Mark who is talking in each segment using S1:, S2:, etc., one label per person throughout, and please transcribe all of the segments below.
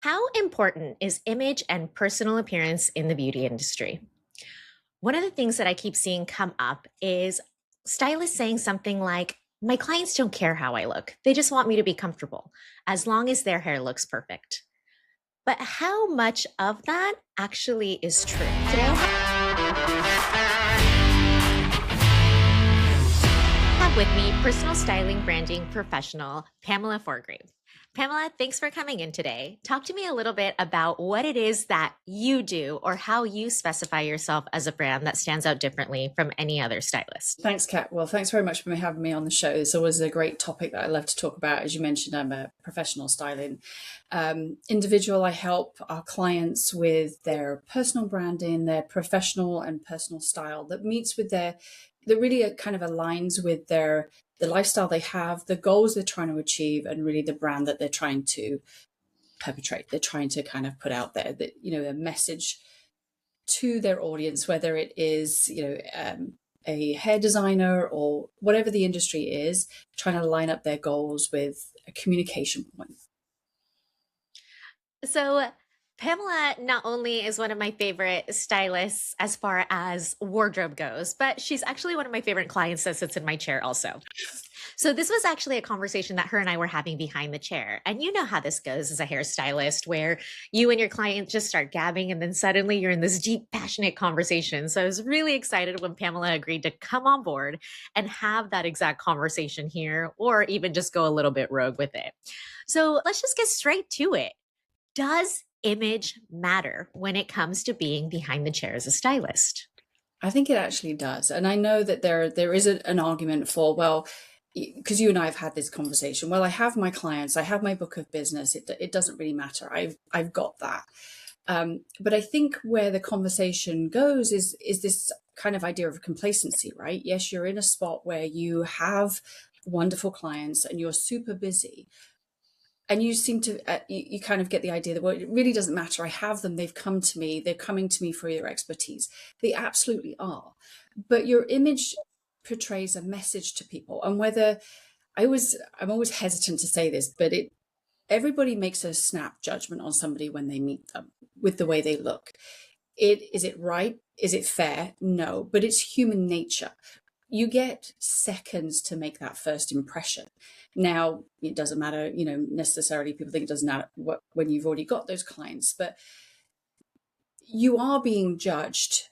S1: How important is image and personal appearance in the beauty industry? One of the things that I keep seeing come up is stylists saying something like, my clients don't care how I look. They just want me to be comfortable as long as their hair looks perfect. But how much of that actually is true? Today, I have with me personal styling branding professional Pamela Forgrieve. Pamela, thanks for coming in today. Talk to me a little bit about what it is that you do or how you specify yourself as a brand that stands out differently from any other stylist.
S2: Thanks, Kat. Well, thanks very much for having me on the show. It's always a great topic that I love to talk about. As you mentioned, I'm a professional styling individual. I help our clients with their personal branding, their professional and personal style that meets with that really kind of aligns with the lifestyle they have, the goals they're trying to achieve, and really the brand that they're trying to perpetrate. They're trying to kind of put out there that, a message to their audience, whether it is, a hair designer or whatever the industry is, trying to line up their goals with a communication point.
S1: So, Pamela not only is one of my favorite stylists as far as wardrobe goes, but she's actually one of my favorite clients that sits in my chair also. So, this was actually a conversation that her and I were having behind the chair. And you know how this goes as a hairstylist, where you and your client just start gabbing, and then suddenly you're in this deep, passionate conversation. So, I was really excited when Pamela agreed to come on board and have that exact conversation here, or even just go a little bit rogue with it. So, let's just get straight to it. Does image matter when it comes to being behind the chair as a stylist?
S2: I think it actually does. And I know that there is an argument for, well, because you and I have had this conversation. Well, I have my clients, I have my book of business. It doesn't really matter. I've got that. But I think where the conversation goes is this kind of idea of complacency, right? Yes, you're in a spot where you have wonderful clients and you're super busy, and you seem to you kind of get the idea that, well, it really doesn't matter. I have them. They've come to me. They're coming to me for your expertise. They absolutely are. But your image portrays a message to people. And whether I'm always hesitant to say this, but everybody makes a snap judgment on somebody when they meet them with the way they look. Is it right? Is it fair? No, but it's human nature. You get seconds to make that first impression. Now, it doesn't matter, necessarily people think it doesn't matter when you've already got those clients, but you are being judged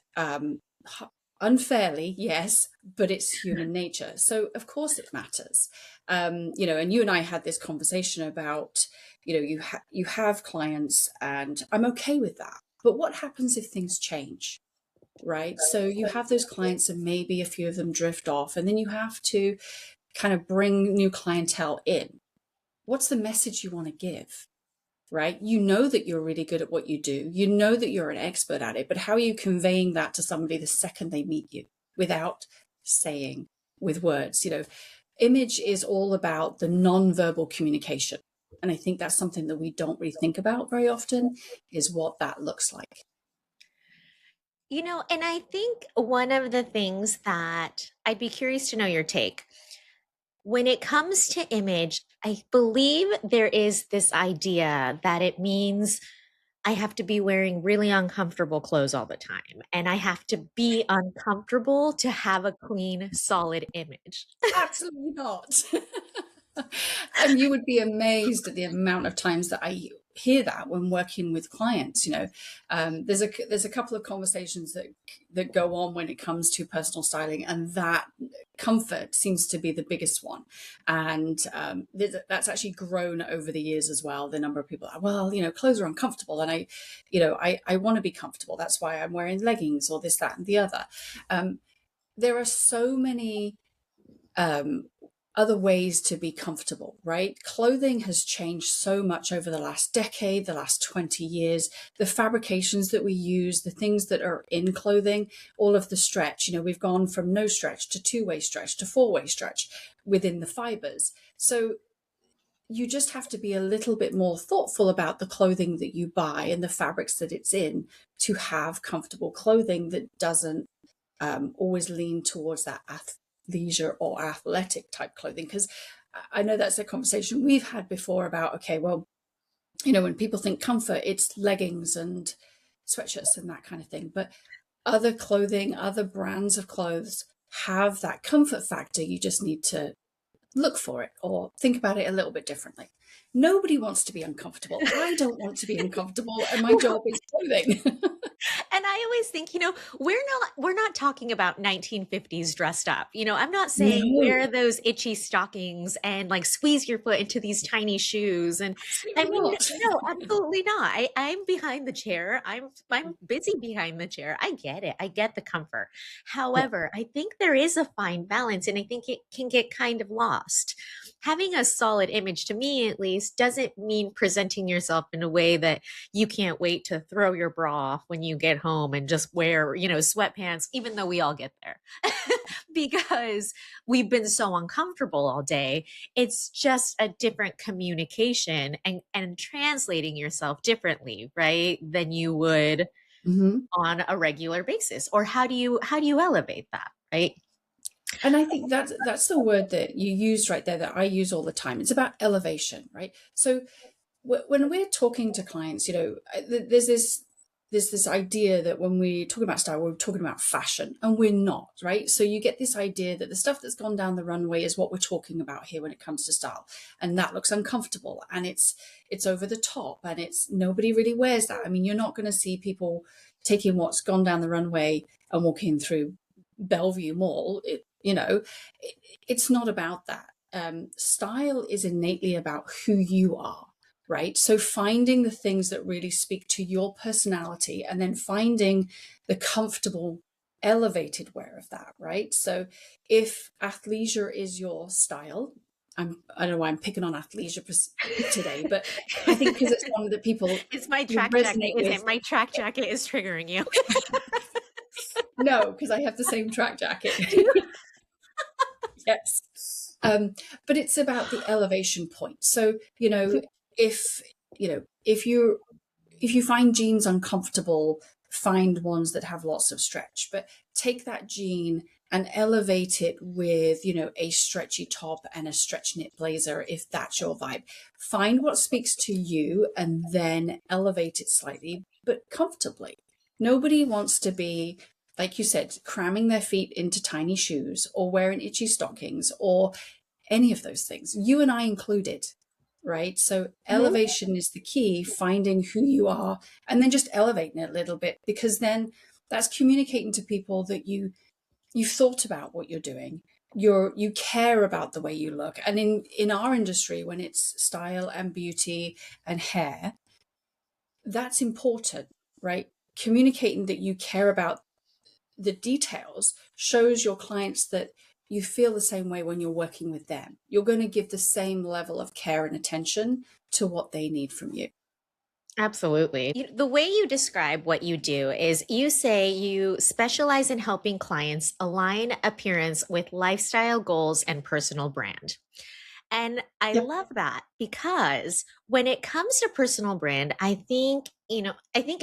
S2: unfairly, yes, but it's human nature. So of course it matters. And you and I had this conversation about, you have clients, and I'm okay with that. But what happens if things change? Right. So you have those clients and maybe a few of them drift off, and then you have to kind of bring new clientele in. What's the message you want to give? Right. You know that you're really good at what you do. You know that you're an expert at it, but how are you conveying that to somebody the second they meet you without saying with words? Image is all about the non-verbal communication. And I think that's something that we don't really think about very often, is what that looks like.
S1: And I think one of the things that I'd be curious to know your take when it comes to image, I believe there is this idea that it means I have to be wearing really uncomfortable clothes all the time, and I have to be uncomfortable to have a clean, solid image.
S2: Absolutely not. And you would be amazed at the amount of times that I hear that when working with clients. There's a couple of conversations that go on when it comes to personal styling, and that comfort seems to be the biggest one. And that's actually grown over the years as well. The number of people are, well, clothes are uncomfortable, and I want to be comfortable. That's why I'm wearing leggings or this, that, and the other. There are so many other ways to be comfortable, right? Clothing has changed so much over the last decade, the last 20 years. The fabrications that we use, the things that are in clothing, all of the stretch, we've gone from no stretch to two-way stretch to four-way stretch within the fibers. So you just have to be a little bit more thoughtful about the clothing that you buy and the fabrics that it's in to have comfortable clothing that doesn't always lean towards that leisure or athletic type clothing. Because I know that's a conversation we've had before about, okay, well, when people think comfort, it's leggings and sweatshirts and that kind of thing. But other clothing, other brands of clothes have that comfort factor. You just need to look for it or think about it a little bit differently. Nobody wants to be uncomfortable. I don't want to be uncomfortable, and my job is clothing.
S1: And I always think, we're not talking about 1950s dressed up. I'm not saying
S2: No,
S1: wear those itchy stockings and like squeeze your foot into these tiny shoes. And I
S2: absolutely
S1: mean,
S2: not.
S1: no, absolutely not. I'm behind the chair. I'm busy behind the chair. I get it. I get the comfort.
S2: Yeah.
S1: However, I think there is a fine balance, and I think it can get kind of lost. Having a solid image, to me at least, doesn't mean presenting yourself in a way that you can't wait to throw your bra off when you get home and just wear, sweatpants, even though we all get there because we've been so uncomfortable all day. It's just a different communication and translating yourself differently, right? Than you would
S2: Mhm.
S1: on a regular basis. Or how do you elevate that, right?
S2: And I think that's the word that you used right there that I use all the time. It's about elevation, right? So when we're talking to clients, there's this idea that when we talk about style, we're talking about fashion, and we're not, right? So you get this idea that the stuff that's gone down the runway is what we're talking about here when it comes to style, and that looks uncomfortable, and it's over the top, and it's nobody really wears that. I mean, you're not going to see people taking what's gone down the runway and walking through Bellevue Mall. It's not about that. Style is innately about who you are, right? So finding the things that really speak to your personality and then finding the comfortable, elevated wear of that, right? So if athleisure is your style, I don't know why I'm picking on athleisure today, but I think because it's one that people
S1: It's my
S2: would
S1: track jacket,
S2: resonate
S1: is
S2: with.
S1: it? My track jacket is triggering you.
S2: No, because I have the same track jacket.
S1: Do you?
S2: Yes. But it's about the elevation point. So, if if you find jeans uncomfortable, find ones that have lots of stretch. But take that jean and elevate it with, a stretchy top and a stretch knit blazer if that's your vibe. Find what speaks to you and then elevate it slightly, but comfortably. Nobody wants to be, like you said, cramming their feet into tiny shoes or wearing itchy stockings or any of those things, you and I included, right? So
S1: Mhm.
S2: elevation is the key, finding who you are and then just elevating it a little bit, because then that's communicating to people that you've thought about what you're doing. You care about the way you look. And in our industry, when it's style and beauty and hair, that's important, right? Communicating that you care about the details shows your clients that you feel the same way when you're working with them. You're going to give the same level of care and attention to what they need from you.
S1: Absolutely. The way you describe what you do is you say you specialize in helping clients align appearance with lifestyle goals and personal brand. And I
S2: Yep.
S1: love that because when it comes to personal brand, I think in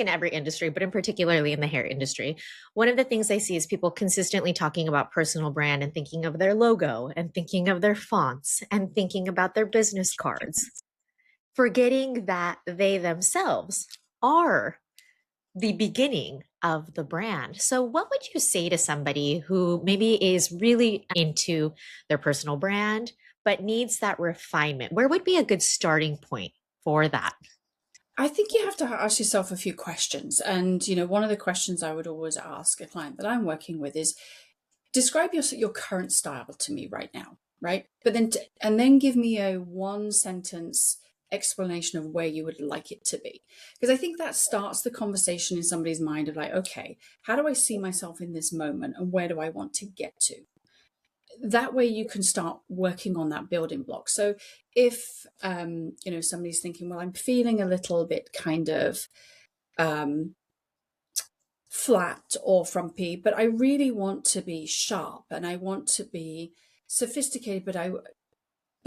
S1: every industry, but in particularly in the hair industry, one of the things I see is people consistently talking about personal brand and thinking of their logo and thinking of their fonts and thinking about their business cards, forgetting that they themselves are the beginning of the brand. So, what would you say to somebody who maybe is really into their personal brand, but needs that refinement? Where would be a good starting point for that?
S2: I think you have to ask yourself a few questions. And, one of the questions I would always ask a client that I'm working with is describe your current style to me right now, right? But then give me a one sentence explanation of where you would like it to be, because I think that starts the conversation in somebody's mind of like, okay, how do I see myself in this moment and where do I want to get to? That way you can start working on that building block. So if somebody's thinking, well, I'm feeling a little bit kind of um flat or frumpy, but I really want to be sharp and I want to be sophisticated, but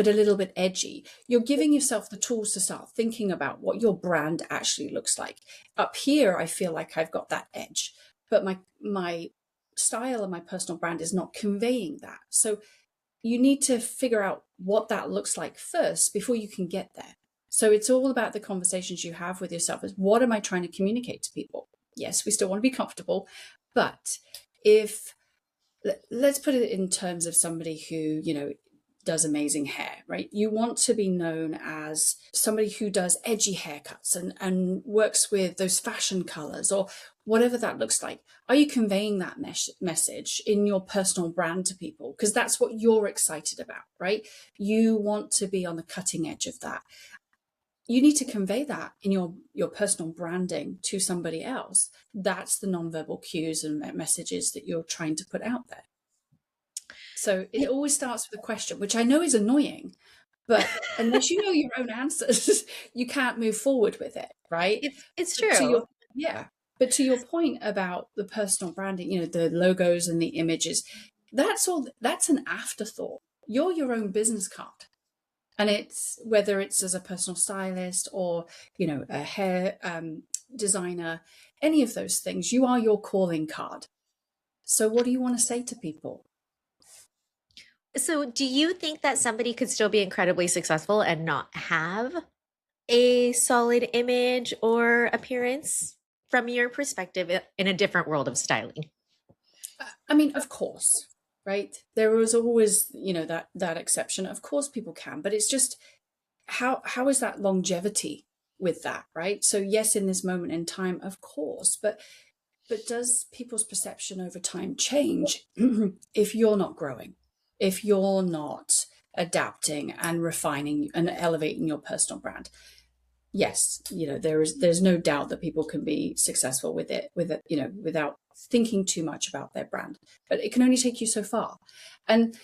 S2: a little bit edgy. You're giving yourself the tools to start thinking about what your brand actually looks like. Up here, I feel like I've got that edge, but my style and my personal brand is not conveying that. So you need to figure out what that looks like first before you can get there. So it's all about the conversations you have with yourself. Is what am I trying to communicate to people? Yes, we still want to be comfortable, but if let's put it in terms of somebody who, does amazing hair, right? You want to be known as somebody who does edgy haircuts and works with those fashion colors or whatever that looks like. Are you conveying that message in your personal brand to people? Because that's what you're excited about, right? You want to be on the cutting edge of that. You need to convey that in your personal branding to somebody else. That's the nonverbal cues and messages that you're trying to put out there. So it always starts with a question, which I know is annoying, but unless you know your own answers, you can't move forward with it, right?
S1: It's
S2: But
S1: true.
S2: but to your point about the personal branding, the logos and the images, that's an afterthought. You're your own business card. And it's whether it's as a personal stylist or, a hair designer, any of those things, you are your calling card. So what do you want to say to people?
S1: So, do you think that somebody could still be incredibly successful and not have a solid image or appearance from your perspective in a different world of styling?
S2: I mean, of course, right? There was always, that exception. Of course people can, but it's just how is that longevity with that, right? So yes, in this moment in time, of course, but does people's perception over time change if you're not growing, if you're not adapting and refining and elevating your personal brand? Yes, there's no doubt that people can be successful with it, without thinking too much about their brand, but it can only take you so far. And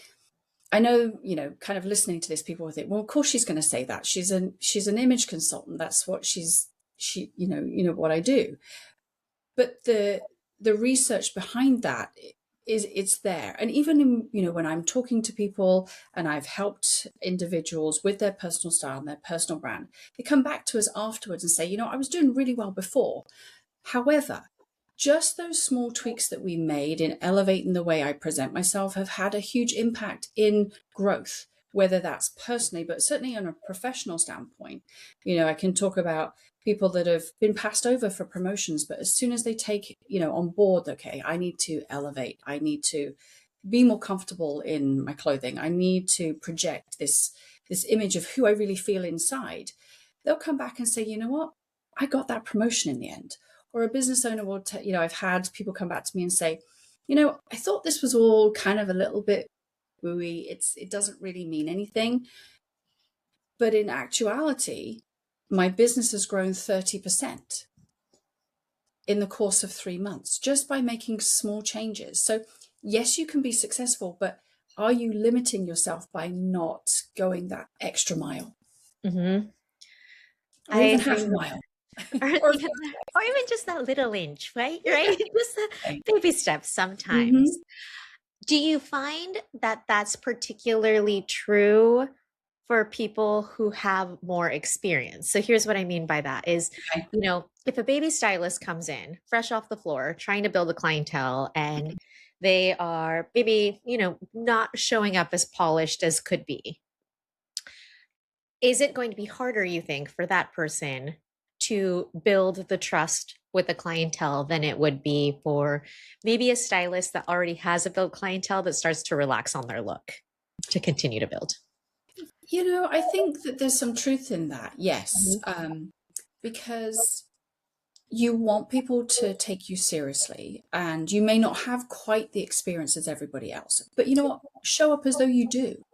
S2: I know, kind of listening to this, people will think, well, of course she's going to say that. She's an image consultant. That's what what I do. But the research behind that it's there. And even in, when I'm talking to people and I've helped individuals with their personal style and their personal brand, they come back to us afterwards and say, I was doing really well before. However, just those small tweaks that we made in elevating the way I present myself have had a huge impact in growth, whether that's personally, but certainly on a professional standpoint. I can talk about people that have been passed over for promotions, but as soon as they take, on board, okay, I need to elevate, I need to be more comfortable in my clothing, I need to project this image of who I really feel inside, they'll come back and say, you know what, I got that promotion in the end. Or a business owner will, I've had people come back to me and say, I thought this was all kind of a little bit wooey. It doesn't really mean anything. But in actuality, my business has grown 30% in the course of 3 months, just by making small changes. So yes, you can be successful, but are you limiting yourself by not going that extra mile?
S1: Mm-hmm.
S2: Or even half a mile?
S1: or even just that little inch, right? Right? Just the baby steps sometimes.
S2: Mm-hmm.
S1: Do you find that that's particularly true for people who have more experience? So here's what I mean by that is,
S2: Okay.
S1: if a baby stylist comes in fresh off the floor, trying to build a clientele, and they are maybe, not showing up as polished as could be, is it going to be harder, you think, for that person to build the trust with the clientele than it would be for maybe a stylist that already has a built clientele that starts to relax on their look to continue to build?
S2: I think that there's some truth in that, yes.
S1: Mm-hmm.
S2: Because you want people to take you seriously, and you may not have quite the experience as everybody else, but you know what? Show up as though you do.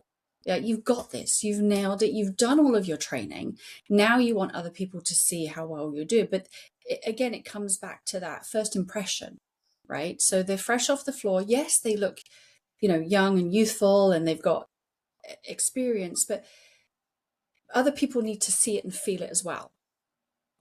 S2: Yeah, you've got this, you've nailed it, you've done all of your training. Now you want other people to see how well you do. But again, it comes back to that first impression, right? So they're fresh off the floor. Yes, they look, young and youthful, and they've got experience, but other people need to see it and feel it as well,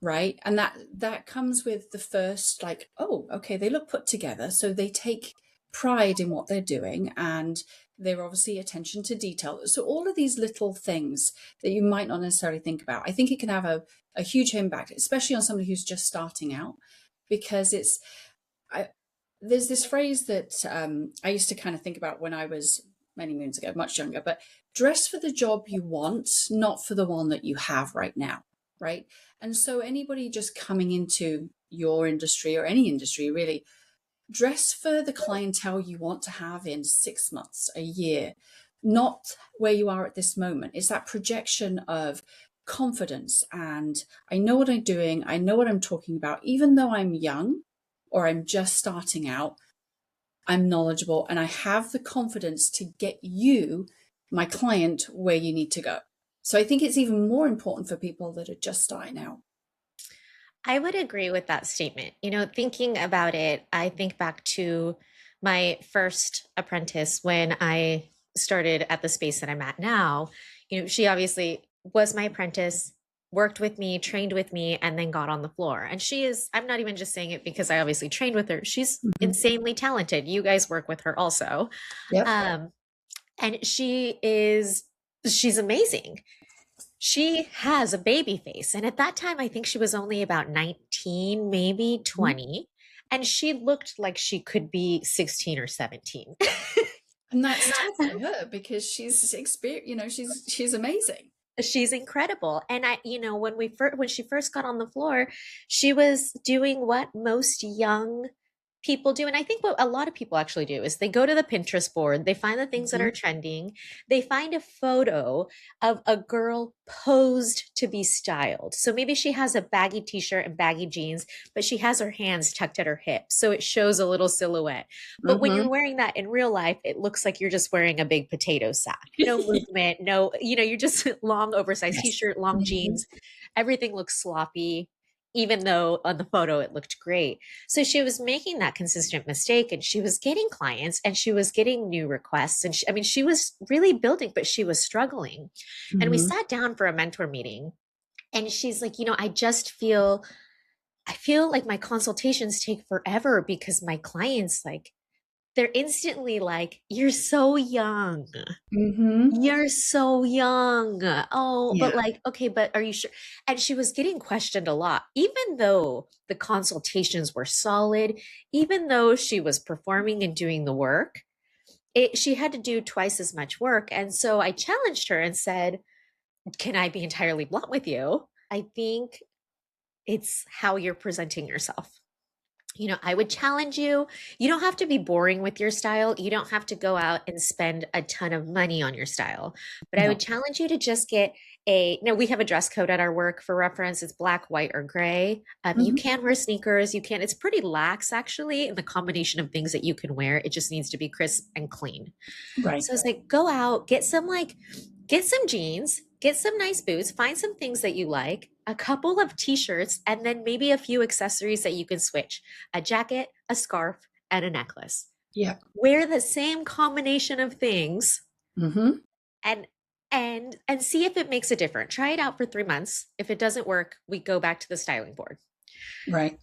S2: right? And that comes with the first, like, oh, okay, they look put together, so they take pride in what they're doing, and they're obviously attention to detail. So all of these little things that you might not necessarily think about, I think it can have a huge impact, especially on somebody who's just starting out, because there's this phrase that I used to kind of think about when I was many moons ago, much younger, but dress for the job you want, not for the one that you have right now. right? And so anybody just coming into your industry or any industry really, dress for the clientele you want to have in 6 months, a year, not where you are at this moment. It's that projection of confidence and I know what I'm doing, I know what I'm talking about, even though I'm young or I'm just starting out, I'm knowledgeable and I have the confidence to get you, my client, where you need to go. So I think it's even more important for people that are just starting out.
S1: I would agree with that statement. Thinking about it, I think back to my first apprentice when I started at the space that I'm at now. She obviously was my apprentice, worked with me, trained with me, and then got on the floor. And I'm not even just saying it because I obviously trained with her. She's
S2: Mhm.
S1: insanely talented. You guys work with her also.
S2: Yep.
S1: Um, and she's amazing. She has a baby face. And at that time, I think she was only about 19, maybe
S2: Mhm.
S1: 20. And she looked like she could be 16 or 17.
S2: And that's tough for her because she's experienced, she's amazing.
S1: She's incredible. And when she first got on the floor, she was doing what most young people do. And I think what a lot of people actually do is they go to the Pinterest board, they find the things that
S2: Mhm.
S1: are trending, they find a photo of a girl posed to be styled. So maybe she has a baggy t-shirt and baggy jeans, but she has her hands tucked at her hips. So it shows a little silhouette. But when you're
S2: Mhm.
S1: wearing that in real life, it looks like you're just wearing a big potato sack. No movement, no, you're just long oversized
S2: Yes.
S1: t-shirt, long
S2: Mhm.
S1: jeans. Everything looks sloppy, even though on the photo it looked great. So she was making that consistent mistake and she was getting clients and she was getting new requests. And she was really building, but she was struggling. And we
S2: Mhm.
S1: sat down for a mentor meeting and she's like, I feel like my consultations take forever because my clients, like, they're instantly like, you're so young.
S2: Mhm.
S1: You're so young. Oh, but
S2: Yeah.
S1: like, okay, but are you sure? And she was getting questioned a lot, even though the consultations were solid, even though she was performing and doing the work, she had to do twice as much work. And so I challenged her and said, can I be entirely blunt with you? I think it's how you're presenting yourself. I would challenge you. You don't have to be boring with your style. You don't have to go out and spend a ton of money on your style. But I would
S2: No.
S1: challenge you to just get we have a dress code at our work for reference. It's black, white, or gray. You
S2: Mhm.
S1: can wear sneakers. It's pretty lax actually in the combination of things that you can wear. It just needs to be crisp and clean.
S2: Right.
S1: So it's like, go out, get some jeans, get some nice boots, find some things that you like, a couple of t-shirts, and then maybe a few accessories that you can switch, a jacket, a scarf, and a necklace.
S2: Yeah.
S1: Wear the same combination of things
S2: Mhm.
S1: and and see if it makes a difference. Try it out for 3 months. If it doesn't work, we go back to the styling board.
S2: Right.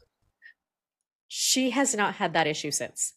S1: She has not had that issue since.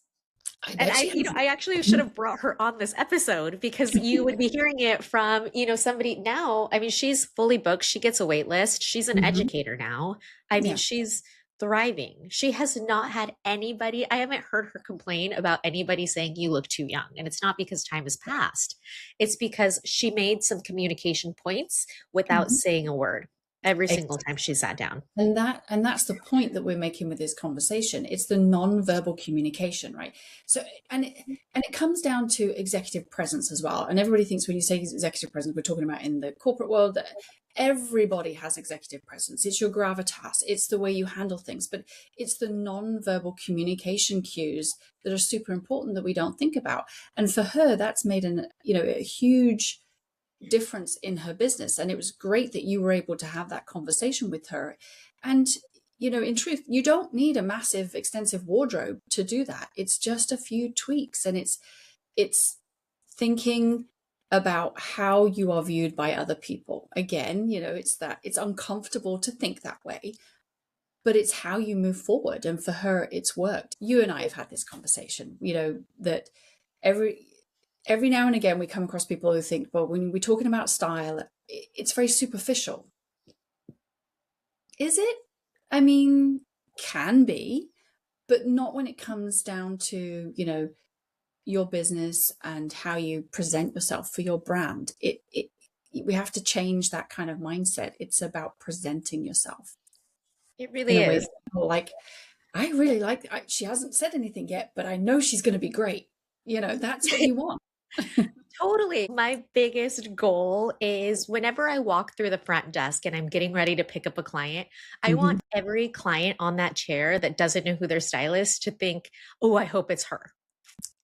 S2: I
S1: And
S2: bet she hasn't.
S1: I actually should
S2: Mhm.
S1: have brought her on this episode because you would be hearing it from, somebody now. I mean, she's fully booked. She gets a wait list. She's an
S2: Mhm.
S1: educator now. I mean,
S2: Yeah.
S1: she's thriving. She has not had anybody, I haven't heard her complain about anybody saying you look too young. And it's not because time has passed. It's because she made some communication points without
S2: Mhm.
S1: saying a word every single time she sat down.
S2: And that's the point that we're making with this conversation. It's the non-verbal communication, right? So and it comes down to executive presence as well. And everybody thinks when you say executive presence, we're talking about in the corporate world that everybody has executive presence. It's your gravitas, it's the way you handle things, but it's the non-verbal communication cues that are super important that we don't think about. And for her, that's made a huge difference in her business. And it was great that you were able to have that conversation with her. And, in truth, you don't need a massive, extensive wardrobe to do that. It's just a few tweaks and it's thinking about how you are viewed by other people. Again, it's uncomfortable to think that way, but it's how you move forward. And for her, it's worked. You and I have had this conversation, that every every now and again we come across people who think, well, when we're talking about style, it's very superficial. Is it? I mean, can be, but not when it comes down to, your business and how you present yourself for your brand. It we have to change that kind of mindset. It's about presenting yourself
S1: It
S2: in
S1: really
S2: a way that
S1: is.
S2: people like, I really like, she hasn't said anything yet, but I know she's going to be great. That's what you want.
S1: Totally. My biggest goal is whenever I walk through the front desk and I'm getting ready to pick up a client, I want
S2: Mhm.
S1: every client on that chair that doesn't know who their stylist to think, oh, I hope it's her.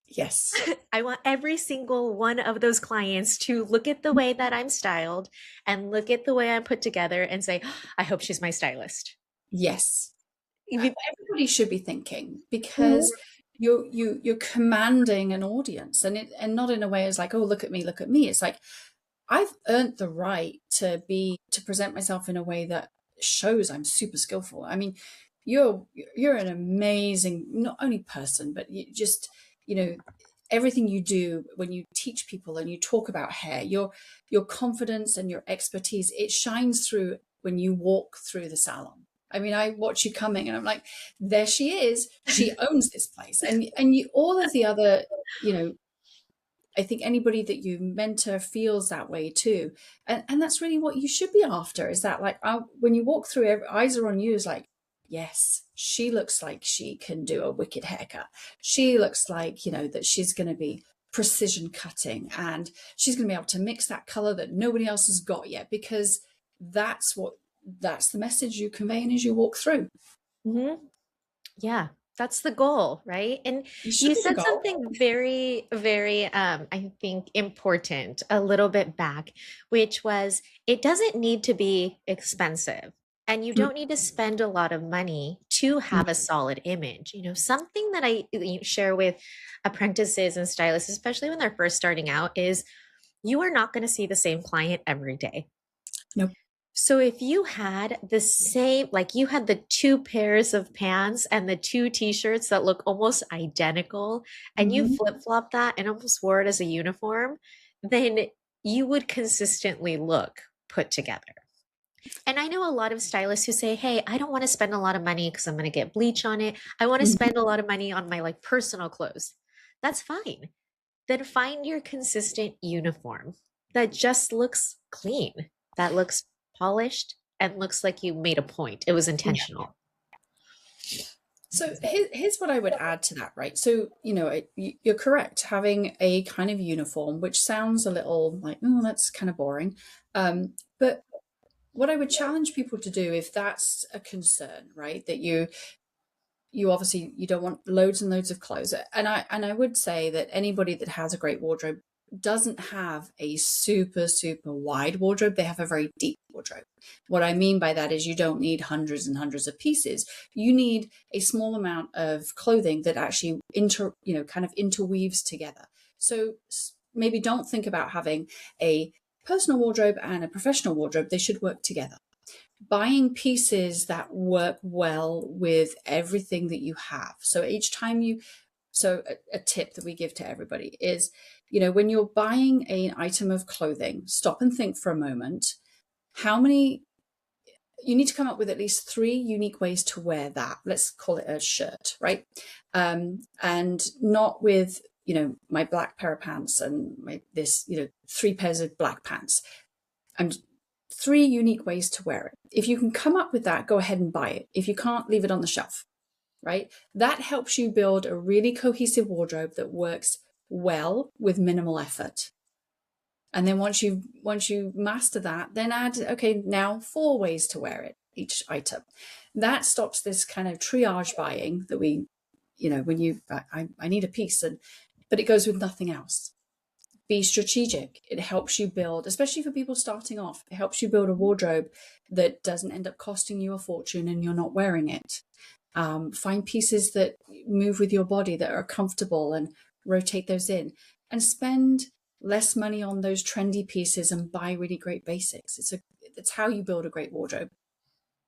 S2: Yes.
S1: I want every single one of those clients to look at the way that I'm styled and look at the way I'm put together and say, "Oh, I hope she's my stylist."
S2: Yes.
S1: Even-
S2: Everybody should be thinking,
S1: Mhm.
S2: because you're commanding an audience, and not in a way as like, oh, look at me, look at me. It's like, I've earned the right to present myself in a way that shows I'm super skillful. I mean, you're an amazing, not only person, but you just, you know, everything you do when you teach people and you talk about hair, your confidence and your expertise, it shines through when you walk through the salon. I mean, I watch you coming and I'm like, there she is. She owns this place. And all of the other, you know, I think anybody that you mentor feels that way too. And that's really what you should be after, is that like, when you walk through, eyes are on you, is like, yes, she looks like she can do a wicked haircut. She looks like, that she's going to be precision cutting, and she's going to be able to mix that color that nobody else has got yet, because that's the message you convey as you walk through.
S1: Mhm. Yeah, that's the goal, right? And
S2: It should
S1: you
S2: be the
S1: said
S2: goal.
S1: something very, very, I think important a little bit back, which was it doesn't need to be expensive. And you
S2: Mm,
S1: don't need to spend a lot of money to
S2: mm,
S1: have a solid image. Something that I share with apprentices and stylists, especially when they're first starting out, is you are not going to see the same client every day.
S2: no.
S1: So if you had the same, like you had the two pairs of pants and the two t-shirts that look almost identical, and you
S2: Mhm.
S1: flip-flop that and almost wore it as a uniform, then you would consistently look put together. And I know a lot of stylists who say, "Hey, I don't want to spend a lot of money because I'm going to get bleach on it. I want to
S2: Mhm.
S1: spend a lot of money on my like personal clothes." That's fine. Then find your consistent uniform that just looks clean, that looks polished, and looks like you made a point. It was intentional.
S2: So here's what I would add to that, right? So, you're correct. Having a kind of uniform, which sounds a little like, oh, that's kind of boring. But what I would challenge people to do, if that's a concern, right, that you obviously you don't want loads and loads of clothes. And I would say that anybody that has a great wardrobe doesn't have a super super wide wardrobe. They have a very deep wardrobe. What I mean by that is you don't need hundreds and hundreds of pieces. You need a small amount of clothing that actually kind of interweaves together. So maybe don't think about having a personal wardrobe and a professional wardrobe. They should work together. Buying pieces that work well with everything that you have. So each time a tip that we give to everybody is, when you're buying an item of clothing, stop and think for a moment. How many, you need to come up with at least 3 unique ways to wear that. Let's call it a shirt, right? And not with, my black pair of pants and this, 3 pairs of black pants. And 3 unique ways to wear it. If you can come up with that, go ahead and buy it. If you can't, leave it on the shelf, right? That helps you build a really cohesive wardrobe that works well with minimal effort. And then once you master that, then add, okay, now 4 ways to wear it, each item. That stops this kind of triage buying that when I need a piece, but it goes with nothing else. Be strategic. It helps you build, especially for people starting off, it helps you build a wardrobe that doesn't end up costing you a fortune and you're not wearing it. Find pieces that move with your body, that are comfortable, and rotate those in, and spend less money on those trendy pieces and buy really great basics. It's how you build a great wardrobe,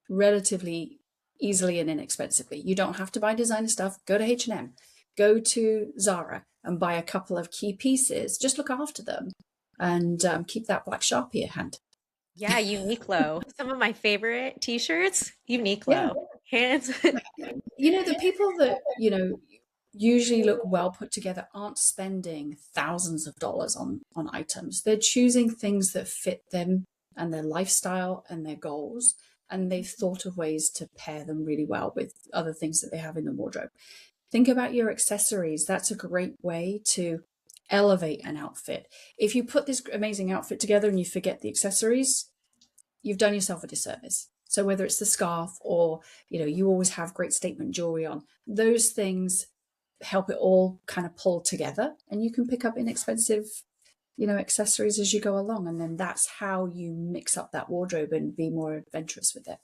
S2: relatively easily and inexpensively. You don't have to buy designer stuff. Go to H&M, go to Zara and buy a couple of key pieces. Just look after them, and keep that black Sharpie at hand.
S1: Yeah, Uniqlo. Some of my favorite t-shirts,
S2: Yeah.
S1: Uniqlo. Hands.
S2: The people that, usually look well put together aren't spending thousands of dollars on items. They're choosing things that fit them and their lifestyle and their goals. And they've thought of ways to pair them really well with other things that they have in the wardrobe. Think about your accessories. That's a great way to elevate an outfit. If you put this amazing outfit together and you forget the accessories, you've done yourself a disservice. So whether it's the scarf or, you always have great statement jewelry on, those things help it all kind of pull together, and you can pick up inexpensive, accessories as you go along. And then that's how you mix up that wardrobe and be more adventurous with it.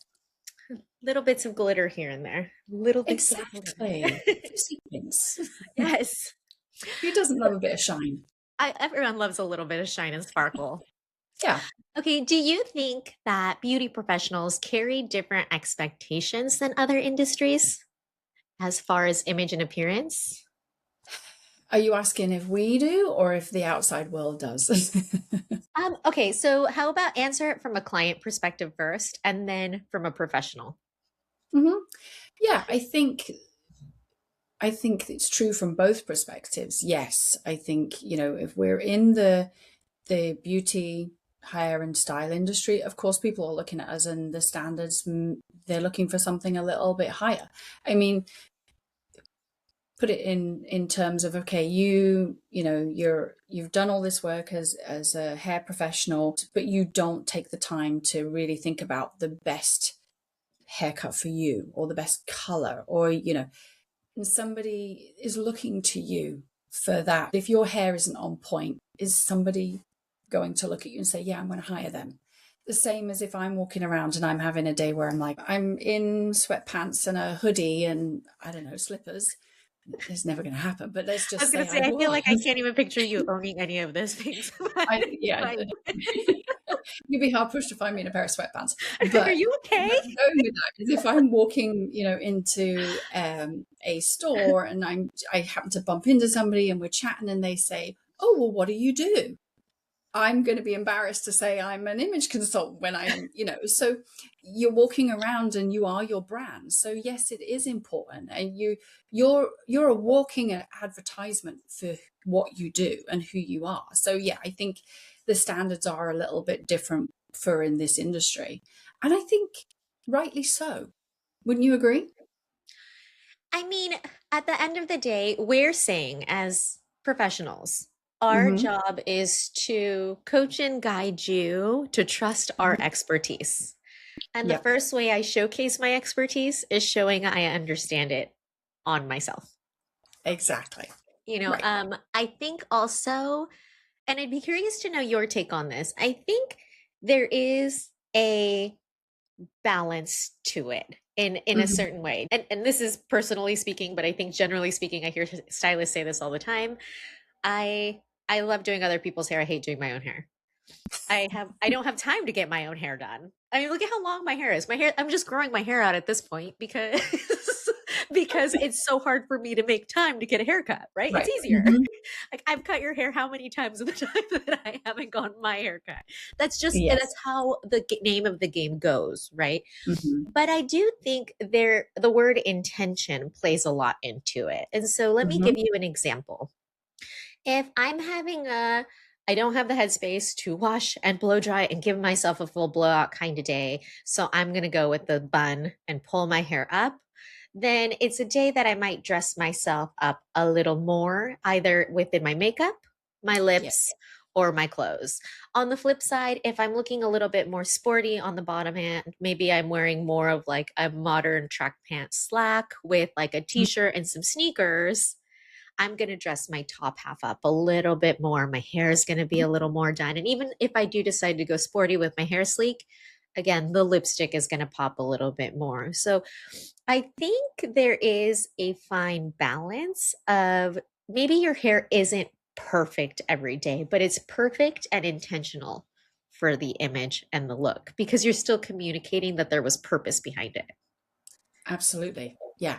S1: Little bits of glitter here and there. Little bits
S2: Exactly.
S1: of glitter.
S2: Sequins.
S1: Yes.
S2: Who doesn't love a bit of shine?
S1: Everyone loves a little bit of shine and sparkle.
S2: Yeah.
S1: Okay, do you think that beauty professionals carry different expectations than other industries as far as image and appearance?
S2: Are you asking if we do or if the outside world does?
S1: Okay, so how about answer it from a client perspective first and then from a professional?
S2: Mhm. Yeah, I think it's true from both perspectives. Yes, I think, if we're in the beauty, hair and style industry, of course people are looking at us and the standards, they're looking for something a little bit higher. I mean, put it in terms of, okay, you've done all this work as a hair professional, but you don't take the time to really think about the best haircut for you or the best color, or and somebody is looking to you for that. If your hair isn't on point, is somebody going to look at you and say, yeah, I'm going to hire them? The same as if I'm walking around and I'm having a day where I'm in sweatpants and a hoodie and, I don't know, slippers. It's never going to happen, but let's
S1: I
S2: just
S1: was going
S2: say
S1: to
S2: I
S1: say, I feel like I
S2: was.
S1: can't even picture you owning any of those things.
S2: Yeah,
S1: Fine.
S2: you'd be hard pushed to find me in a pair of sweatpants.
S1: Are
S2: But
S1: you
S2: where
S1: okay?
S2: I'm going with that is if I'm walking, into a store and I happen to bump into somebody and we're chatting and they say, "Oh, well, what do you do?" I'm going to be embarrassed to say I'm an image consultant when so you're walking around and you are your brand. So yes, it is important. And you're a walking advertisement for what you do and who you are. So yeah, I think the standards are a little bit different for in this industry. And I think rightly so. Wouldn't you agree?
S1: I mean, at the end of the day, we're saying as professionals, our
S2: Mm-hmm.
S1: job is to coach and guide you to trust our expertise. And the
S2: Yep,
S1: first way I showcase my expertise is showing I understand it on myself.
S2: exactly. Right.
S1: I think also, and I'd be curious to know your take on this. I think there is a balance to it in a
S2: Mm-hmm.
S1: certain way. And this is personally speaking, but I think generally speaking, I hear stylists say this all the time. I I love doing other people's hair. I hate doing my own hair. I don't have time to get my own hair done. I mean, look at how long my hair is. I'm just growing my hair out at this point because because it's so hard for me to make time to get a haircut, right? It's
S2: Right.
S1: easier.
S2: Mm-hmm.
S1: Like I've cut your hair how many times in the time that I haven't gotten my haircut. That's
S2: Yes.
S1: how the name of the game goes, right?
S2: Mm-hmm.
S1: But I do think the word intention plays a lot into it. And so let me
S2: Mm-hmm.
S1: give you an example. If I'm having I don't have the headspace to wash and blow dry and give myself a full blowout kind of day, so I'm going to go with the bun and pull my hair up, then it's a day that I might dress myself up a little more, either within my makeup, my
S2: Yeah.
S1: lips, or my clothes. On the flip side, if I'm looking a little bit more sporty on the bottom hand, maybe I'm wearing more of like a modern track pant slack with like a t-shirt and some sneakers. I'm going to dress my top half up a little bit more. My hair is going to be a little more done. And even if I do decide to go sporty with my hair sleek, again, the lipstick is going to pop a little bit more. So I think there is a fine balance of maybe your hair isn't perfect every day, but it's perfect and intentional for the image and the look because you're still communicating that there was purpose behind it.
S2: Absolutely. Yeah.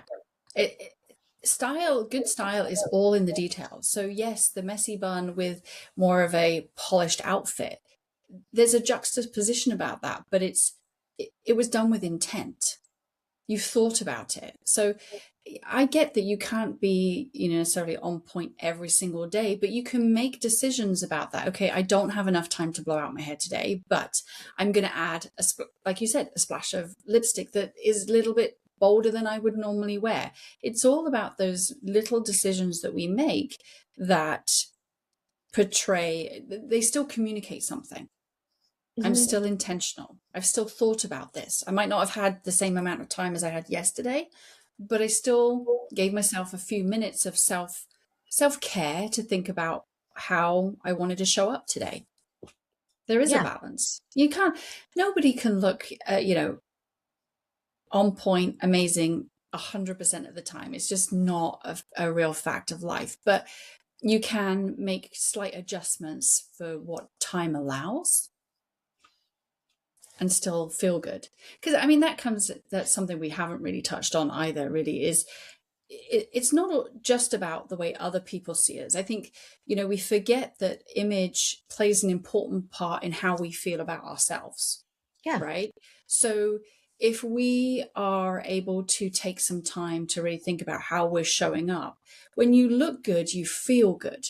S2: Good style is all in the details. So yes, the messy bun with more of a polished outfit, there's a juxtaposition about that, but it was done with intent. You've thought about it. So I get that you can't be, necessarily on point every single day, but you can make decisions about that. Okay, I don't have enough time to blow out my hair today, but I'm going to add like you said, a splash of lipstick that is a little bit bolder than I would normally wear. It's all about those little decisions that we make that they still communicate something. I'm
S1: Mhm.
S2: still intentional. I've still thought about this. I might not have had the same amount of time as I had yesterday, but I still gave myself a few minutes of self-care to think about how I wanted to show up today. There is a
S1: Yeah.
S2: balance. Nobody can look, on point, amazing 100% of the time. It's just not a real fact of life. But you can make slight adjustments for what time allows and still feel good. Because I mean, that's something we haven't really touched on either, really, is it's not just about the way other people see us. I think, we forget that image plays an important part in how we feel about ourselves,
S1: Yeah.
S2: right? So if we are able to take some time to really think about how we're showing up, when you look good, you feel good.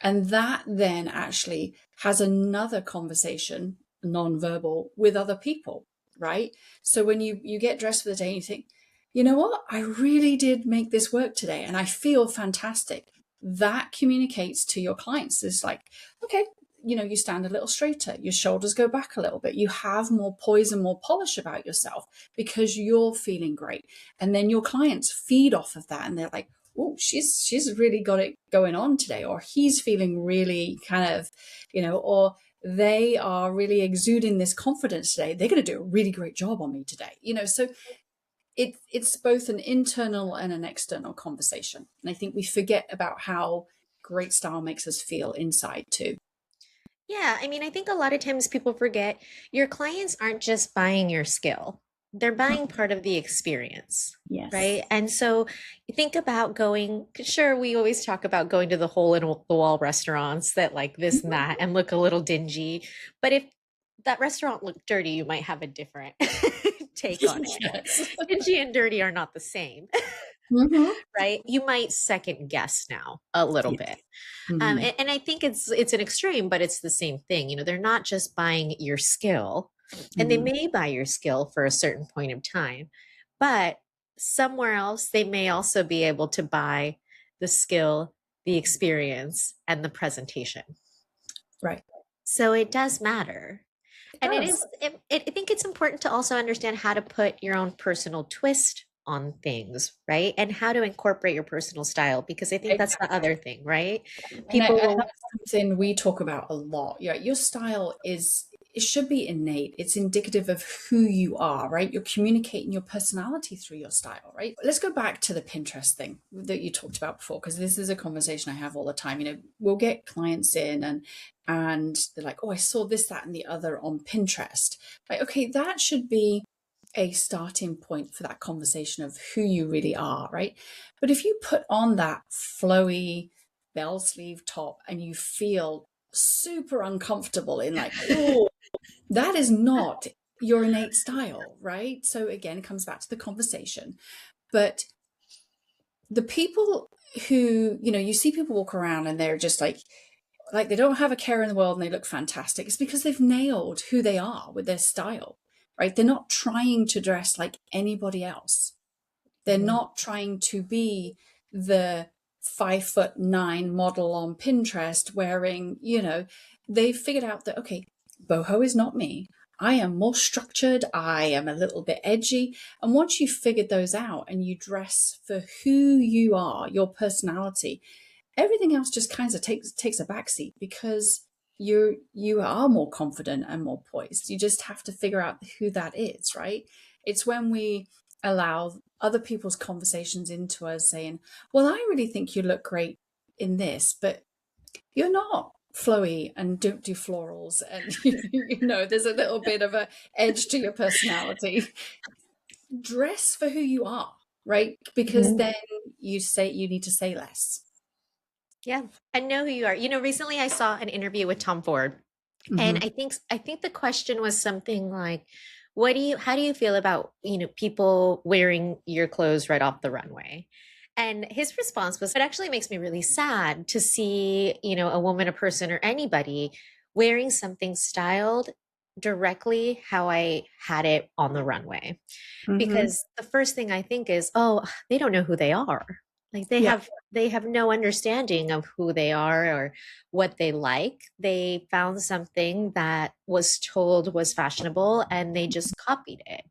S2: And that then actually has another conversation, non-verbal, with other people, right? So when you get dressed for the day and you think, you know what, I really did make this work today and I feel fantastic. That communicates to your clients. It's like, okay, you stand a little straighter, your shoulders go back a little bit, you have more poise and more polish about yourself because you're feeling great. And then your clients feed off of that and they're like, oh, she's really got it going on today, or he's feeling really kind of, or they are really exuding this confidence today. They're going to do a really great job on me today, so it's both an internal and an external conversation. And I think we forget about how great style makes us feel inside too.
S1: Yeah, I mean, I think a lot of times people forget your clients aren't just buying your skill, they're buying part of the experience,
S2: Yes.
S1: right? And so you think about going, sure, we always talk about going to the hole in the wall restaurants that like this and that and look a little dingy. But if that restaurant looked dirty, you might have a different take on it.
S2: Yes.
S1: Dingy and dirty are not the same,
S2: Mm-hmm.
S1: right? You might second guess now a little
S2: Yes.
S1: bit.
S2: Mm-hmm.
S1: And I think it's an extreme, but it's the same thing. You know, they're not just buying your skill, and they
S2: Mm-hmm.
S1: may buy your skill for a certain point of time, but somewhere else they may also be able to buy the skill, the experience, and the presentation.
S2: Right.
S1: So it does matter.
S2: It
S1: And
S2: does.
S1: I think it's important to also understand how to put your own personal twist on things, right? And how to incorporate your personal style, because I think that's the
S2: Exactly.
S1: other thing, right?
S2: And
S1: People will,
S2: that's something we talk about a lot. Yeah, your style it should be innate. It's indicative of who you are, right? You're communicating your personality through your style, right? Let's go back to the Pinterest thing that you talked about before, because this is a conversation I have all the time. We'll get clients in and they're like, oh, I saw this, that, and the other on Pinterest. Like, okay, that should be a starting point for that conversation of who you really are, right? But if you put on that flowy bell sleeve top and you feel super uncomfortable in like, oh, that is not your innate style, right? So again, it comes back to the conversation. But the people who, you see people walk around and they're just like they don't have a care in the world and they look fantastic. It's because they've nailed who they are with their style, right? They're not trying to dress like anybody else. They're
S1: Mhm.
S2: not trying to be the 5'9" model on Pinterest wearing, they've figured out that, okay, boho is not me. I am more structured. I am a little bit edgy. And once you've figured those out and you dress for who you are, your personality, everything else just kind of takes a backseat because you are more confident and more poised. You just have to figure out who that is, right? It's when we allow other people's conversations into us saying, well, I really think you look great in this, but you're not flowy and don't do florals and there's a little bit of a edge to your personality. Dress for who you are, right? Because
S1: Mhm.
S2: then you need to say less.
S1: Yeah, I know who you are. You know, recently I saw an interview with Tom Ford, and
S2: Hmm.
S1: I think the question was something like, how do you feel about, people wearing your clothes right off the runway? And his response was, it actually makes me really sad to see, a woman, a person, or anybody wearing something styled directly how I had it on the runway.
S2: Mm-hmm.
S1: Because the first thing I think is, oh, they don't know who they are. Like
S2: Yeah.
S1: they have no understanding of who they are or what they like. They found something that was told was fashionable and they just copied it.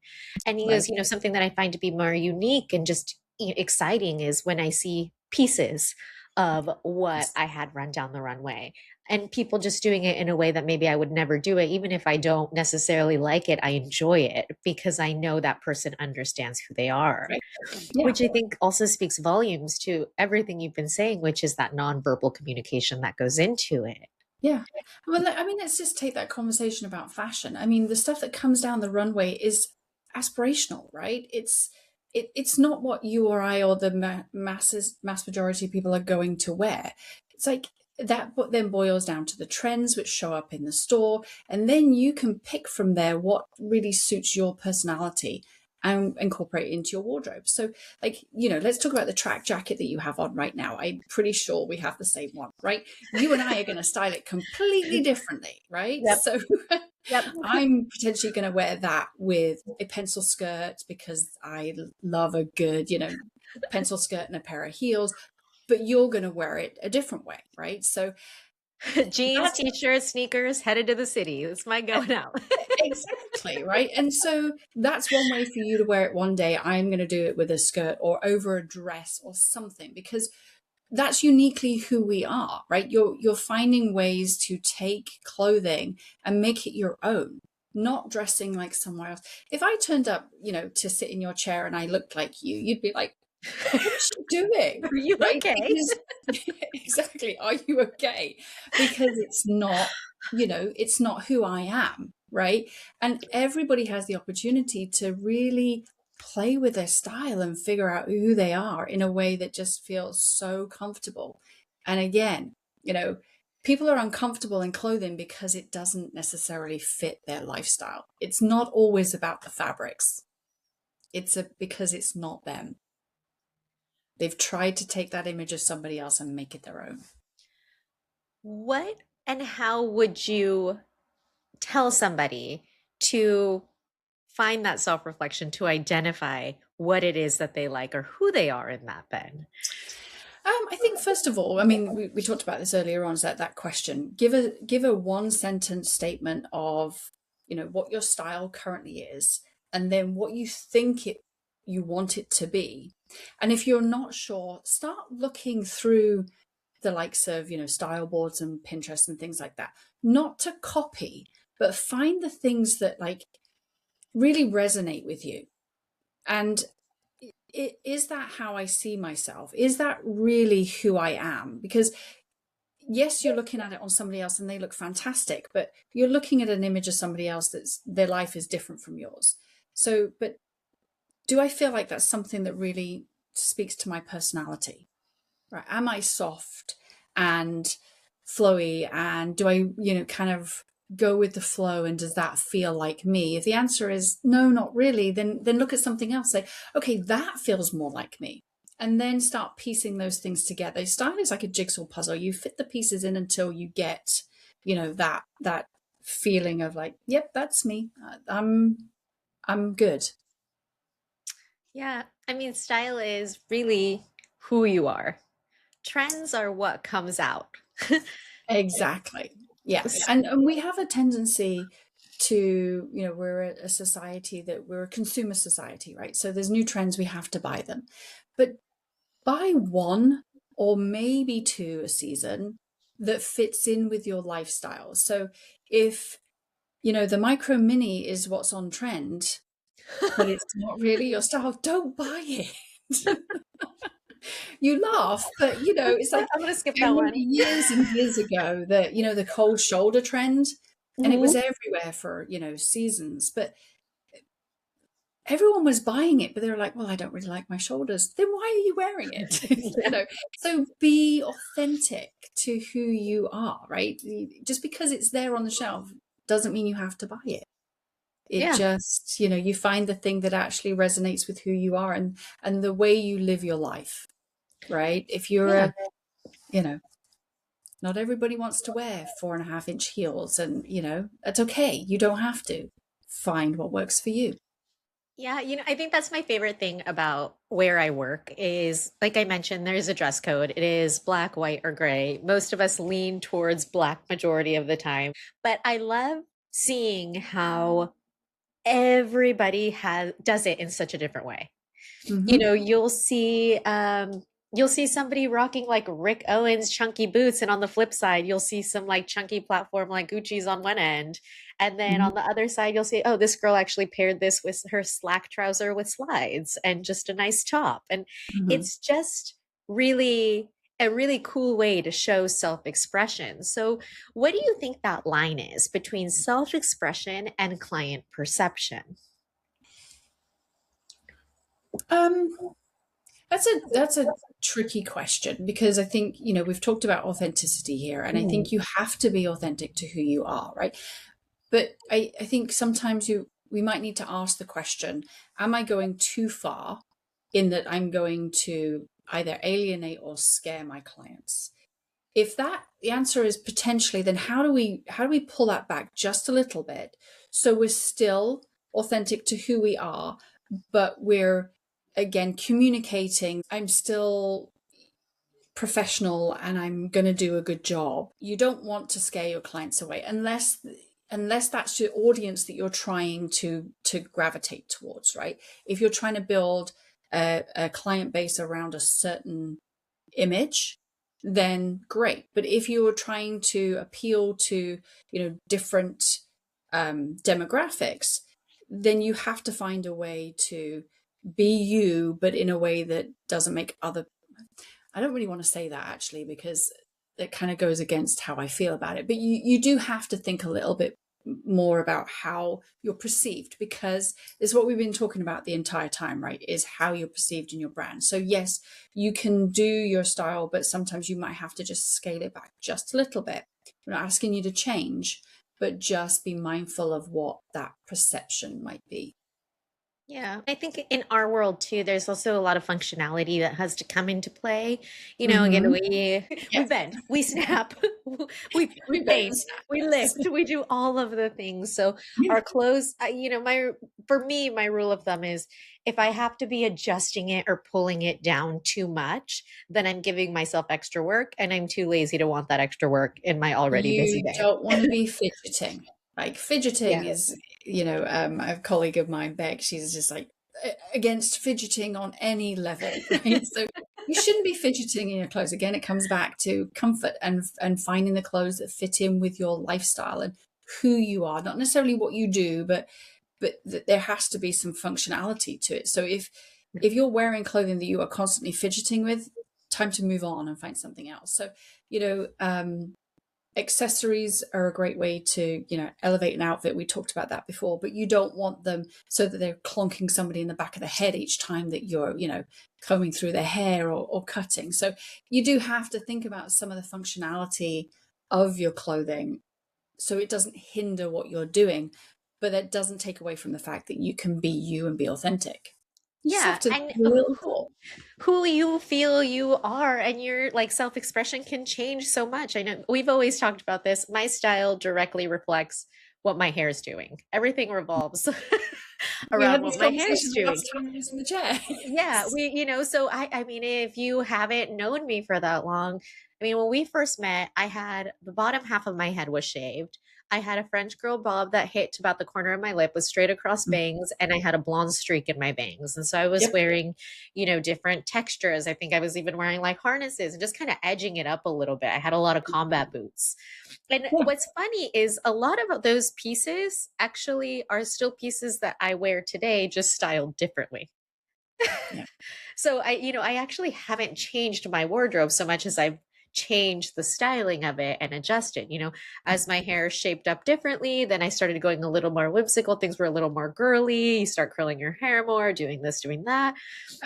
S1: And he
S2: Right.
S1: goes, something that I find to be more unique and just exciting is when I see pieces of what I had run down the runway and people just doing it in a way that maybe I would never do it. Even if I don't necessarily like it, I enjoy it because I know that person understands who they are,
S2: Right. Yeah.
S1: which I think also speaks volumes to everything you've been saying, which is that nonverbal communication that goes into it.
S2: Yeah. Well, I mean, let's just take that conversation about fashion. I mean, the stuff that comes down the runway is aspirational, right? It's not what you or I or the mass majority of people are going to wear. It's like that, but then boils down to the trends which show up in the store, and then you can pick from there what really suits your personality and incorporate it into your wardrobe. So, like, let's talk about the track jacket that you have on right now. I'm pretty sure we have the same one, right? You and I are going to style it completely differently, right?
S1: Yep.
S2: So
S1: Yep.
S2: I'm potentially going to wear that with a pencil skirt because I love a good, pencil skirt and a pair of heels, but you're going to wear it a different way, right? So
S1: Jeans,
S2: that's
S1: t-shirts, sneakers, headed to the city. That's my going out.
S2: exactly right. And so that's one way for you to wear it one day. I'm going to do it with a skirt or over a dress or something because that's uniquely who we are, right? You're finding ways to take clothing and make it your own, not dressing like somewhere else. If I turned up, to sit in your chair and I looked like you, you'd be like, what's she doing?
S1: Are you
S2: Right?
S1: okay?
S2: Because exactly, are you okay? Because it's not who I am, right? And everybody has the opportunity to really play with their style and figure out who they are in a way that just feels so comfortable. And again, people are uncomfortable in clothing because it doesn't necessarily fit their lifestyle. It's not always about the fabrics. Because it's not them. They've tried to take that image of somebody else and make it their own.
S1: What and how would you tell somebody to find that self-reflection to identify what it is that they like or who they are in that then?
S2: I think first of all, I mean, we talked about this earlier on, is that question. Give a one sentence statement of, what your style currently is, and then what you think you want it to be. And if you're not sure, start looking through the likes of, style boards and Pinterest and things like that. Not to copy, but find the things that like really resonate with you. And is that how I see myself? Is that really who I am? Because yes, you're looking at it on somebody else and they look fantastic, but you're looking at an image of somebody else that's their life is different from yours. So, but do I feel like that's something that really speaks to my personality? Right? Am I soft and flowy? And do I, kind of go with the flow? And does that feel like me? If the answer is no, not really, then look at something else. Say, okay, that feels more like me. And then start piecing those things together. Style is like a jigsaw puzzle. You fit the pieces in until you get, that feeling of like, yep, that's me. I'm good.
S1: Yeah, I mean, style is really who you are. Trends are what comes out.
S2: Exactly. Yeah. And we have a tendency to, we're a society we're a consumer society, right? So there's new trends, we have to buy them. But buy one or maybe two a season that fits in with your lifestyle. So if, the micro mini is what's on trend, but it's not really your style, don't buy it. You laugh, but it's like
S1: I'm gonna skip
S2: I
S1: that
S2: remember
S1: one.
S2: years and years ago that the cold shoulder trend, and it was
S1: Mhm.
S2: everywhere for seasons, but everyone was buying it, but they were like, well, I don't really like my shoulders. Then why are you wearing it? So be authentic to who you are, right? Just because it's there on the shelf doesn't mean you have to buy it. It
S1: Yeah.
S2: just, you find the thing that actually resonates with who you are and the way you live your life, right? If you're
S1: Yeah.
S2: you know, not everybody wants to wear 4.5 inch heels, and that's okay. You don't have to. Find what works for you.
S1: Yeah, I think that's my favorite thing about where I work is, like I mentioned, there's a dress code. It is black, white, or gray. Most of us lean towards black majority of the time, but I love seeing how everybody has does it in such a different way.
S2: Hmm.
S1: You'll see somebody rocking like Rick Owens chunky boots, and on the flip side you'll see some like chunky platform like Gucci's on one end, and then
S2: Hmm.
S1: on the other side you'll see, oh, this girl actually paired this with her slack trouser with slides and just a nice top. And
S2: Hmm.
S1: it's just really a really cool way to show self-expression. So what do you think that line is between self-expression and client perception?
S2: Um, that's a tricky question, because I think, we've talked about authenticity here, and I
S1: Mm.
S2: think you have to be authentic to who you are, right? But I think sometimes we might need to ask the question, am I going too far in that I'm going to either alienate or scare my clients? If that the answer is potentially, then how do we pull that back just a little bit, so we're still authentic to who we are, but we're again communicating, I'm still professional and I'm going to do a good job. You don't want to scare your clients away, unless that's your audience that you're trying to gravitate towards, right? If you're trying to build a client base around a certain image, then great. But if you're trying to appeal to, different demographics, then you have to find a way to be you, but in a way that doesn't make other, I don't really want to say that actually, because it kind of goes against how I feel about it. But you do have to think a little bit more about how you're perceived, because it's what we've been talking about the entire time, right? Is how you're perceived in your brand. So yes, you can do your style, but sometimes you might have to just scale it back just a little bit. We're not asking you to change, but just be mindful of what that perception might be.
S1: Yeah, I think in our world too, there's also a lot of functionality that has to come into play. Again,
S2: Mm-hmm.
S1: we
S2: Yes.
S1: bend, we snap, we
S2: We better
S1: paint,
S2: snap.
S1: we
S2: Yes.
S1: lift, we do all of the things. So
S2: Yeah.
S1: our clothes, my for me, my rule of thumb is if I have to be adjusting it or pulling it down too much, then I'm giving myself extra work, and I'm too lazy to want that extra work in my already busy
S2: You
S1: day.
S2: don't want to be fidgeting. Like fidgeting
S1: Yeah.
S2: is, I have a colleague of mine, Beck, she's just like against fidgeting on any level, right? So you shouldn't be fidgeting in your clothes. Again, it comes back to comfort and finding the clothes that fit in with your lifestyle and who you are, not necessarily what you do, but there has to be some functionality to it. So if you're wearing clothing that you are constantly fidgeting with, time to move on and find something else. So, you know, accessories are a great way to elevate an outfit. We talked about that before, but you don't want them so that they're clonking somebody in the back of the head each time that you're combing through their hair or cutting. So you do have to think about some of the functionality of your clothing so it doesn't hinder what you're doing, but that doesn't take away from the fact that you can be you and be authentic. You just have
S1: Yeah,
S2: to
S1: and
S2: give it a little thought.
S1: who you feel you are and your like self-expression can change so much. I know we've always talked about this. My style directly reflects what my hair is doing. Everything revolves
S2: We
S1: around
S2: had
S1: what
S2: this
S1: my hair is
S2: conversation the
S1: doing.
S2: last time I was in the chair.
S1: Yeah,
S2: Yes.
S1: so I mean, if you haven't known me for that long, I mean, when we first met, I had the bottom half of my head was shaved. I had a French girl bob that hit to about the corner of my lip with straight across bangs, and I had a blonde streak in my bangs. And so I was
S2: Yep.
S1: wearing, different textures. I think I was even wearing like harnesses and just kind of edging it up a little bit. I had a lot of combat boots. And
S2: Yeah.
S1: what's funny is a lot of those pieces actually are still pieces that I wear today, just styled differently.
S2: Yeah.
S1: So I actually haven't changed my wardrobe so much as I've changed the styling of it and adjusted. As my hair shaped up differently, then I started going a little more whimsical. Things were a little more girly. You start curling your hair more, doing this, doing that.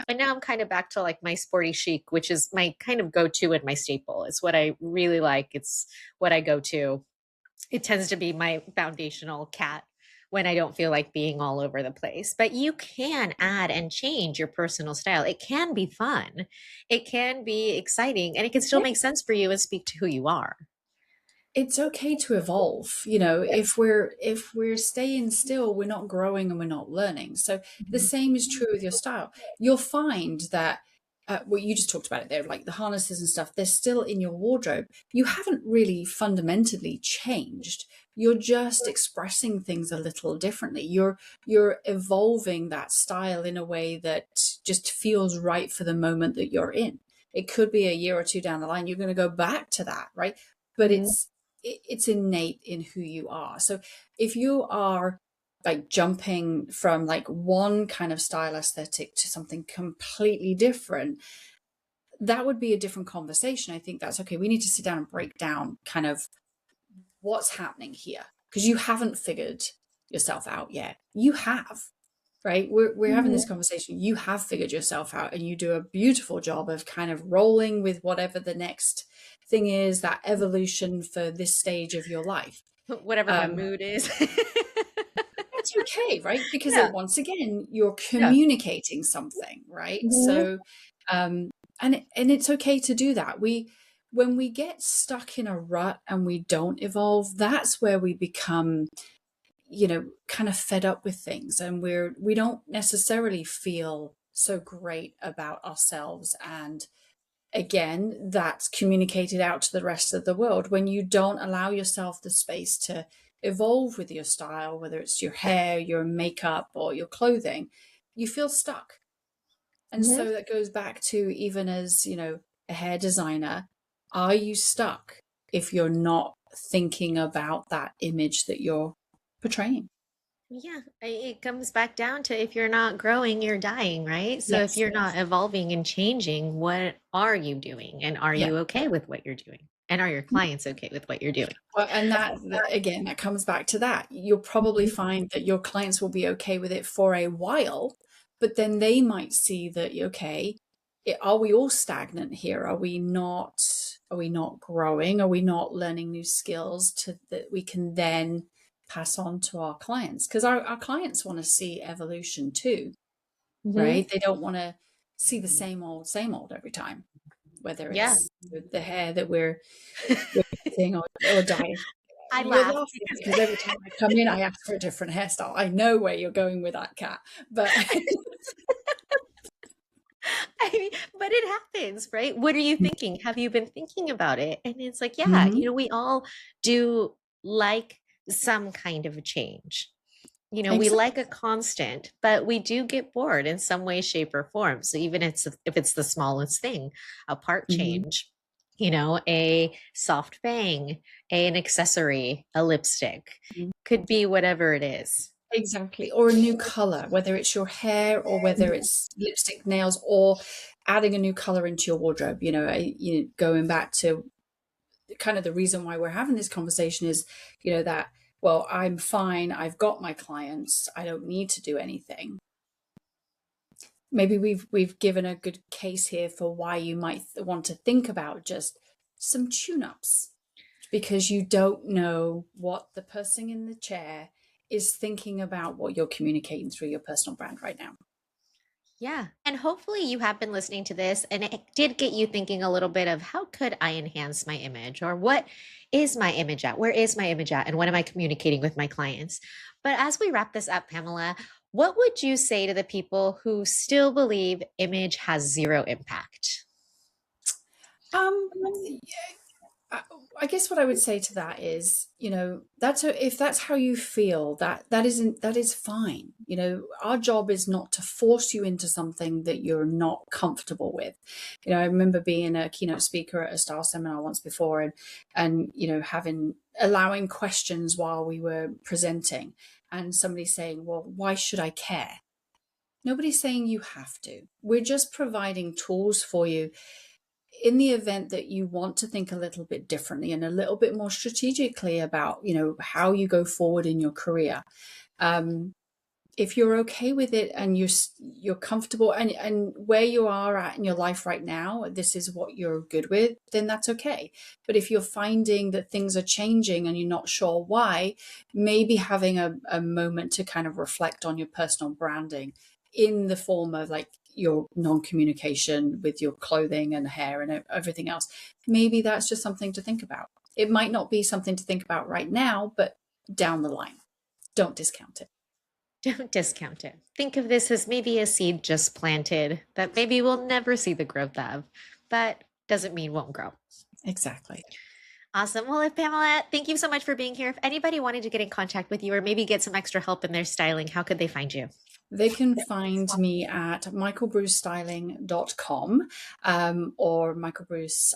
S1: And now I'm kind of back to like my sporty chic, which is my kind of go-to and my staple. It's what I really like. It's what I go to. It tends to be my foundational cat when I don't feel like being all over the place. But you can add and change your personal style. It can be fun, it can be exciting, and it can still
S2: Yeah.
S1: make sense for you and speak to who you are.
S2: It's okay to evolve. If we're staying still, we're not growing and we're not learning. So the
S1: Mhm.
S2: same is true with your style. You'll find that well, you just talked about it there, like the harnesses and stuff, they're still in your wardrobe. You haven't really fundamentally changed. You're just expressing things a little differently. You're evolving that style in a way that just feels right for the moment that you're in. It could be a year or two down the line, you're going to go back to that, right? But
S1: Mhm.
S2: it's innate in who you are. So if you are like jumping from like one kind of style aesthetic to something completely different, that would be a different conversation. I think that's okay. We need to sit down and break down kind of what's happening here, because you haven't figured yourself out yet. You have, right? We're having this
S1: Mhm.
S2: conversation. You have figured yourself out, and you do a beautiful job of kind of rolling with whatever the next thing is, that evolution for this stage of your life.
S1: Whatever my
S2: Um,
S1: mood is.
S2: that's okay, right? Because
S1: Yeah.
S2: once again, you're
S1: Yeah.
S2: communicating something, right?
S1: Mhm.
S2: So, and it's okay to do that. When we get stuck in a rut and we don't evolve, that's where we become, kind of fed up with things, and we don't necessarily feel so great about ourselves. And again, that's communicated out to the rest of the world when you don't allow yourself the space to evolve with your style, whether it's your hair, your makeup, or your clothing. You feel stuck. And
S1: Mhm.
S2: so that goes back to, even as, a hair designer, are you stuck if you're not thinking about that image that you're portraying?
S1: Yeah, it comes back down to if you're not growing, you're dying, right? So if
S2: Yes.
S1: you're not evolving and changing, what are you doing? And are
S2: Yeah.
S1: you okay with what you're doing? And are your clients okay with what you're doing?
S2: Well, and again, that comes back to that. You'll probably
S1: Mhm.
S2: find that your clients will be okay with it for a while, but then they might see that, okay, are we all stagnant here? Are we not growing? Are we not learning new skills that we can then pass on to our clients? Because our clients want to see evolution too,
S1: Mhm.
S2: right? They don't want to see the same old every time, whether
S1: Yeah.
S2: it's the hair that we're getting, or dye.
S1: I
S2: You're
S1: laugh
S2: laughing
S1: because
S2: because every time I come in, I ask for a different hairstyle. I know where you're going with that, cat, but
S1: I mean, but it happens, right? What are you thinking? Have you been thinking about it? And it's like, yeah,
S2: Mhm.
S1: we all do like some kind of a change. We like a
S2: Exactly.
S1: constant, but we do get bored in some way, shape, or form. So even if it's the smallest thing, a part
S2: Mhm.
S1: change, a soft bang, an accessory, a lipstick,
S2: Mhm.
S1: could be whatever it is.
S2: Exactly. Or a new color, whether it's your hair or whether it's lipstick, nails, or adding a new color into your wardrobe. Going back to kind of the reason why we're having this conversation is, that, well, I'm fine. I've got my clients. I don't need to do anything. Maybe we've given a good case here for why you might want to think about just some tune-ups, because you don't know what the person in the chair is thinking about what you're communicating through your personal brand right now.
S1: Yeah. And hopefully you have been listening to this and it did get you thinking a little bit of how could I enhance my image, or what is my image at? Where is my image at? And what am I communicating with my clients? But as we wrap this up, Pamela, what would you say to the people who still believe image has zero impact?
S2: um I, I guess what I would say to that is, if that's how you feel, that is fine. Our job is not to force you into something that you're not comfortable with. I remember being a keynote speaker at a style seminar once before, and having allowing questions while we were presenting, and somebody saying, "Well, why should I care?" Nobody's saying you have to. We're just providing tools for you in the event that you want to think a little bit differently and a little bit more strategically about how you go forward in your career. um, if you're okay with it and you're comfortable, and where you are at in your life right now, this is what you're good with, then that's okay. But if you're finding that things are changing and you're not sure why, maybe having a moment to kind of reflect on your personal branding in the form of like your non-communication with your clothing and hair and everything else, maybe that's just something to think about. It might not be something to think about right now, but down the line, don't discount it.
S1: Don't discount it. Think of this as maybe a seed just planted that maybe we'll never see the growth of, but doesn't mean won't grow.
S2: Exactly.
S1: Awesome. Well, if Pamela, thank you so much for being here. If anybody wanted to get in contact with you or maybe get some extra help in their styling, how could they find you?
S2: They can find me at michaelbrucestyling.com, or Michael Bruce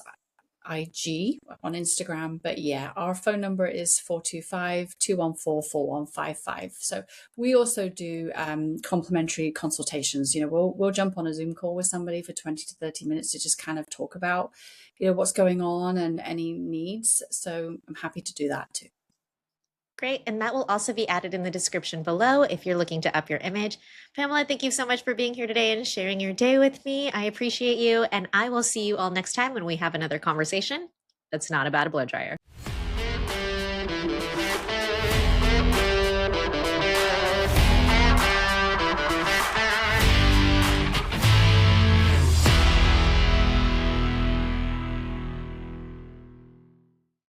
S2: IG on Instagram. But yeah, our phone number is 425-214-4155. So we also do complimentary consultations. We'll jump on a Zoom call with somebody for 20 to 30 minutes to just kind of talk about, what's going on and any needs. So I'm happy to do that too.
S1: Great. And that will also be added in the description below if you're looking to up your image. Pamela, thank you so much for being here today and sharing your day with me. I appreciate you. And I will see you all next time when we have another conversation that's not about a blow dryer.